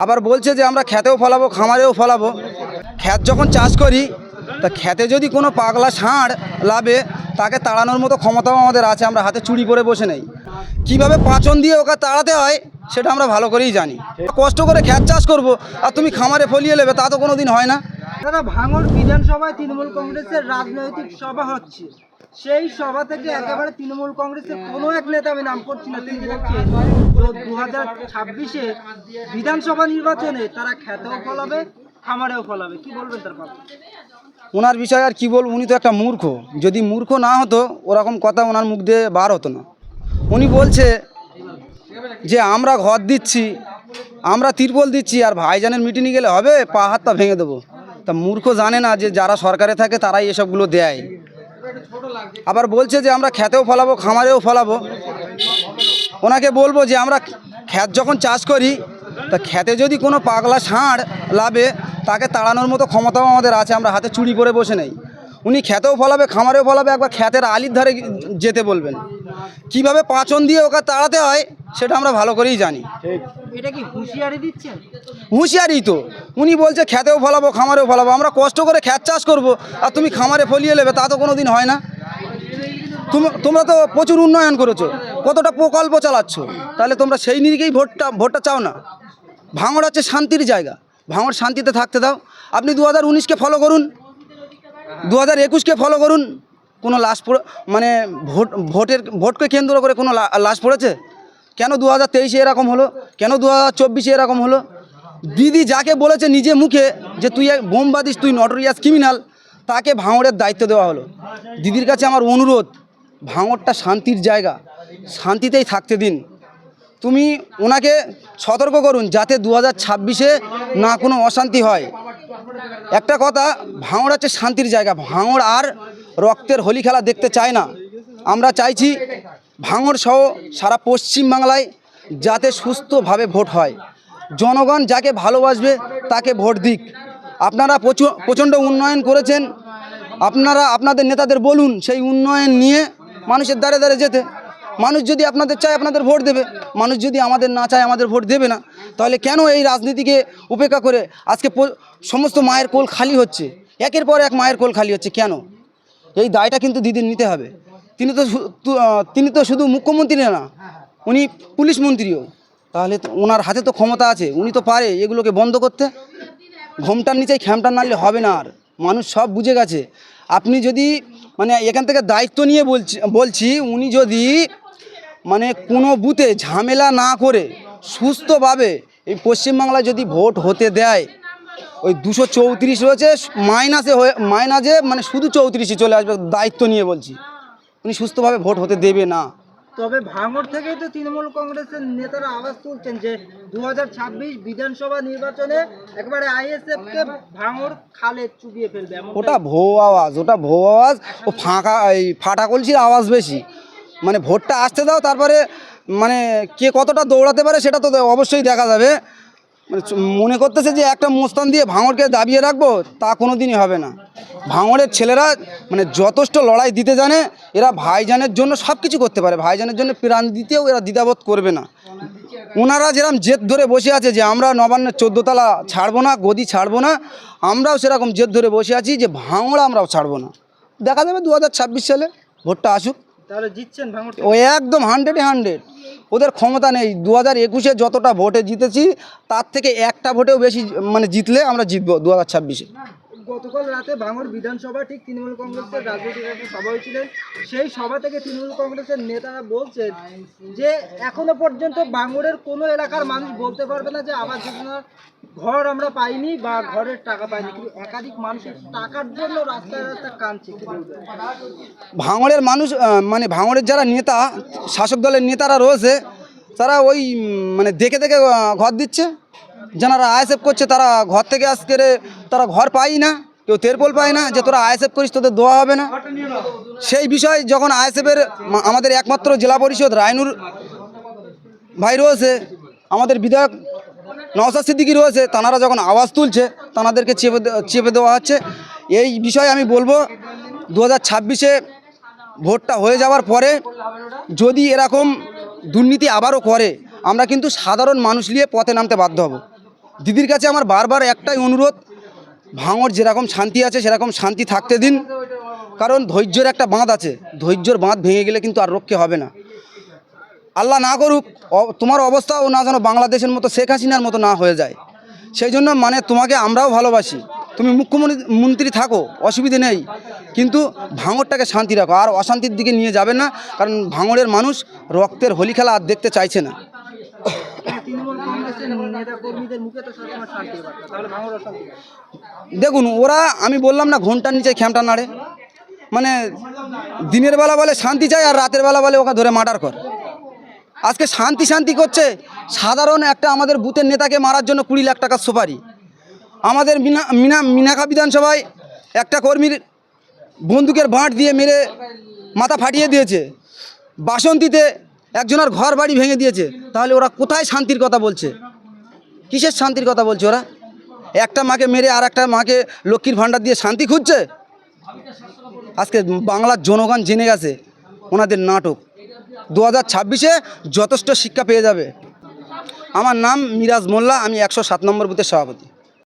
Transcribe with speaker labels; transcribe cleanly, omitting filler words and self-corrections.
Speaker 1: আবার বলছে যে আমরা খেতেও ফলাবো খামারেও ফলাবো। ক্ষেত যখন চাষ করি তা খেতে যদি কোনো পাগলা ষাঁড় লাভে তাকে তাড়ানোর মতো ক্ষমতাও আমাদের আছে, আমরা হাতে চুরি করে বসে নেই। কিভাবে পাচন দিয়ে ওকে তাড়াতে হয় সেটা আমরা ভালো করেই জানি। কষ্ট করে ক্ষেত চাষ করব আর তুমি খামারে ফলিয়ে নেবে, তা তো কোনো দিন হয় না।
Speaker 2: দাদা, ভাঙড় বিধানসভায় তৃণমূল কংগ্রেসের রাজনৈতিক সভা হচ্ছে, সেই সভা থেকে একেবারে তৃণমূল কংগ্রেসের কোনো এক নেতা, আমি নাম করছি না, তিনি বলছেন 2026-এ বিধানসভা নির্বাচনে তারা খেতেও ফলাবে খামারেও ফলাবে। কি বলবেন তার কথা?
Speaker 1: ওনার বিষয়ে আর কি বলবো, উনি তো একটা মূর্খ। যদি মূর্খ না হতো ওরকম কথা ওনার মুখ দিয়ে বার হতো না। উনি বলছে যে আমরা ঘর দিচ্ছি, আমরা তিরপল দিচ্ছি, আর ভাইজানের মিটিংয়ে গেলে হবে পা হাতটা ভেঙে দেবো। তা মূর্খ জানে না যে যারা সরকারে থাকে তারাই এসবগুলো দেয়। আবার বলছে যে আমরা খেতেও ফলাবো খামারেও ফলাবো। ওনাকে বলবো যে আমরা ক্ষেত যখন চাষ করি তা খেতে যদি কোনো পাগলা ষাঁড় লাভে তাকে তাড়ানোর মতো ক্ষমতাও আমাদের আছে, আমরা হাতে চুরি করে বসে নেই। উনি খেতেও ফলাবে খামারেও ফলাবে, একবার ক্ষেতের আলির ধারে যেতে বলবেন। কিভাবে পাচন দিয়ে ওকে তাড়াতে হয় সেটা আমরা ভালো করেই জানি।
Speaker 2: এটা কি হুঁশিয়ারি দিচ্ছেন?
Speaker 1: হুঁশিয়ারি তো। উনি বলছে খেতেও ফলাবো খামারেও ফলাবো, আমরা কষ্ট করে ক্ষেত চাষ করব আর তুমি খামারে ফলিয়ে নেবে, তা তো কোনো দিন হয় না। তোমরা তো প্রচুর উন্নয়ন করেছো, কতটা প্রকল্প চালাচ্ছ, তাহলে তোমরা সেই নিরিখেই ভোটটা চাও না। ভাঙড় হচ্ছে শান্তির জায়গা, ভাঙড় শান্তিতে থাকতে দাও। আপনি 2019-কে ফলো করুন, 2021-কে ফলো করুন। কোনো লাশ মানে ভোটকে কেন্দ্র করে কোনো লাশ পড়েছে? কেন 2023-এ এরকম হলো? কেন 2024-এ এরকম হলো? দিদি যাকে বলেছে নিজে মুখে যে তুই বোমবাদিস, তুই নটোরিয়াস ক্রিমিনাল, তাকে ভাঙড়ের দায়িত্ব দেওয়া হলো। দিদির কাছে আমার অনুরোধ, ভাঙড়টা শান্তির জায়গা, শান্তিতেই থাকতে দিন। তুমি ওনাকে সতর্ক করুন যাতে 2026-এ না কোনো অশান্তি হয়। একটা কথা, ভাঙড় হচ্ছে শান্তির জায়গা, ভাঙড় আর রক্তের হোলি খেলা দেখতে চায় না। আমরা চাইছি ভাঙড় সহ সারা পশ্চিমবাংলায় যাতে সুস্থভাবে ভোট হয়। জনগণ যাকে ভালোবাসবে তাকে ভোট দিক। আপনারা প্রচণ্ড উন্নয়ন করেছেন, আপনারা আপনাদের নেতাদের বলুন সেই উন্নয়ন নিয়ে মানুষের দ্বারে দ্বারে যেতে। মানুষ যদি আপনাদের চায় আপনাদের ভোট দেবে, মানুষ যদি আমাদের না চায় আমাদের ভোট দেবে না। তাহলে কেন এই রাজনীতিকে উপেক্ষা করে আজকে সমস্ত মায়ের কোল খালি হচ্ছে, একের পর এক মায়ের কোল খালি হচ্ছে? কেন? এই দায়টা কিন্তু দিদির নিতে হবে। তিনি তো শুধু মুখ্যমন্ত্রী না, উনি পুলিশ মন্ত্রীও। তাহলে ওনার হাতে তো ক্ষমতা আছে, উনি তো পারে এগুলোকে বন্ধ করতে। ঘোমটার নিচেই খ্যামটা নাড়লে হবে না। আর মানুষ সব বুঝে গেছে। আপনি যদি মানে এখান থেকে দায়িত্ব নিয়ে বলছি উনি যদি মানে কোনো বুথে ঝামেলা না করে সুস্থভাবে এই পশ্চিমবাংলায় যদি ভোট হতে দেয়, ওই 234 রয়েছে মাইনাসে মানে শুধু 34ই চলে আসবে। দায়িত্ব নিয়ে বলছি, উনি সুস্থভাবে ভোট হতে দেবে না।
Speaker 2: তবে ভাঙড় থেকেই তো তৃণমূল কংগ্রেসের নেতারা আওয়াজ তুলছেন যে 2026 বিধানসভা নির্বাচনে একবারে আইএসএফকে ভাঙড় খালে চুবিয়ে ফেলবে।
Speaker 1: ওটা ভো আওয়াজ, ও ফাটা কলসির আওয়াজ বেশি। মানে ভোটটা আসতে দাও, তারপরে মানে কে কতটা দৌড়াতে পারে সেটা তো অবশ্যই দেখা যাবে। মানে মনে করতেছে যে একটা মোস্তান দিয়ে ভাঙড়কে দাবিয়ে রাখবো, তা কোনো দিনই হবে না। ভাঙড়ের ছেলেরা মানে যথেষ্ট লড়াই দিতে জানে, এরা ভাইজানের জন্য সব কিছু করতে পারে, ভাইজানের জন্য প্রাণ দিতেও এরা দ্বিধাবোধ করবে না। ওনারা যেরকম জেদ ধরে বসে আছে যে আমরা নবান্নের 14 তলা ছাড়বো না, গদি ছাড়বো না, আমরাও সেরকম জেদ ধরে বসে আছি যে ভাঙড় আমরাও ছাড়বো না। দেখা যাবে 2026 সালে, ভোটটা আসুক।
Speaker 2: তাহলে জিতছেন ভাঙড়?
Speaker 1: ও একদম 100-100। ওদের ক্ষমতা নেই। 2021-এ যতটা ভোটে জিতেছি তার থেকে একটা ভোটেও বেশি মানে জিতলে আমরা জিতবো 2026-এ।
Speaker 2: গতকাল রাতে ভাঙড় বিধানসভা ঠিক তৃণমূল কংগ্রেসের রাজনৈতিক একটা সভা হয়েছিলেন, সেই সভা থেকে তৃণমূল কংগ্রেসের নেতারা বলছেন যে এখনো পর্যন্ত ভাঙড়ের কোনো এলাকার মানুষ বলতে পারবে না যে আবাস যোজনার ঘর আমরা পাইনি বা ঘরের টাকা পাইনি, কিন্তু একাধিক মানুষের টাকার জন্য রাস্তায় রাস্তায় কাঁদছে।
Speaker 1: ভাঙড়ের মানুষ মানে ভাঙড়ের যারা নেতা, শাসক দলের নেতারা রয়েছে, তারা ওই মানে দেখে দেখে ঘর দিচ্ছে। যারা আইএসএফ করছে তারা ঘর থেকে আজকে তারা ঘর পাই না, কেউ তেরপল পায় না, যে তোরা আইএসএফ করিস তোদের দোয়া হবে না। সেই বিষয় যখন আইএসএফের আমাদের একমাত্র জেলা পরিষদ রায়নুর ভাই রয়েছে, আমাদের বিধায়ক নওশাদ সিদ্দিকী রয়েছে, তারা যখন আওয়াজ তুলছে তাদেরকে চেপে দেওয়া হচ্ছে। এই বিষয়ে আমি বলবো 2026-এ ভোটটা হয়ে যাওয়ার পরে যদি এরকম দুর্নীতি আবারও করে, আমরা কিন্তু সাধারণ মানুষ নিয়ে পথে নামতে বাধ্য হব। দিদির কাছে আমার বারবার একটাই অনুরোধ, ভাঙড় যেরকম শান্তি আছে সেরকম শান্তি থাকতে দিন, কারণ ধৈর্যের একটা বাঁধ আছে, ধৈর্যের বাঁধ ভেঙে গেলে কিন্তু আর রক্ষে হবে না। আল্লাহ না করুক তোমার অবস্থাও না যেন বাংলাদেশের মতো শেখ হাসিনার মতো না হয়ে যায়। সেই জন্য মানে তোমাকে আমরাও ভালোবাসি, তুমি মুখ্যমন্ত্রী থাকো, অসুবিধে নেই, কিন্তু ভাঙড়টাকে শান্তি রাখো, আর অশান্তির দিকে নিয়ে যাবে না, কারণ ভাঙড়ের মানুষ রক্তের হোলি খেলা আর দেখতে চাইছে না।
Speaker 2: তৃণমূল কংগ্রেসের নেতা কর্মীদের মুখে তো সবসময় শান্তির বার্তা, তাহলে ভাঙড় অশান্তি কেন?
Speaker 1: দেখুন, ওরা আমি বললাম না ঘন্টার নিচে খ্যামটা নাড়ে, মানে দিনের বেলা বলে শান্তি চাই আর রাতের বেলা বলে ওকে ধরে মার্ডার কর। আজকে শান্তি শান্তি করছে, সাধারণ একটা আমাদের বুথের নেতাকে মারার জন্য 20 লাখ টাকার সুপারি। আমাদের মিনাখা বিধানসভায় একটা কর্মীর বন্দুকের বাঁট দিয়ে মেরে মাথা ফাটিয়ে দিয়েছে। বাসন্তীতে একজনের ঘর বাড়ি ভেঙে দিয়েছে। তাহলে ওরা কোথায় শান্তির কথা বলছে? কিসের শান্তির কথা বলছে ওরা? একটা মাকে মেরে আর একটা মাকে লক্ষ্মীর ভাণ্ডার দিয়ে শান্তি খুঁজছে। আজকে বাংলার জনগণ জেনে গেছে ওনাদের নাটক। 2026-এ যথেষ্ট শিক্ষা পেয়ে যাবে। আমার নাম মিরাজ মোল্লা, আমি 107 নম্বর বুথের সভাপতি।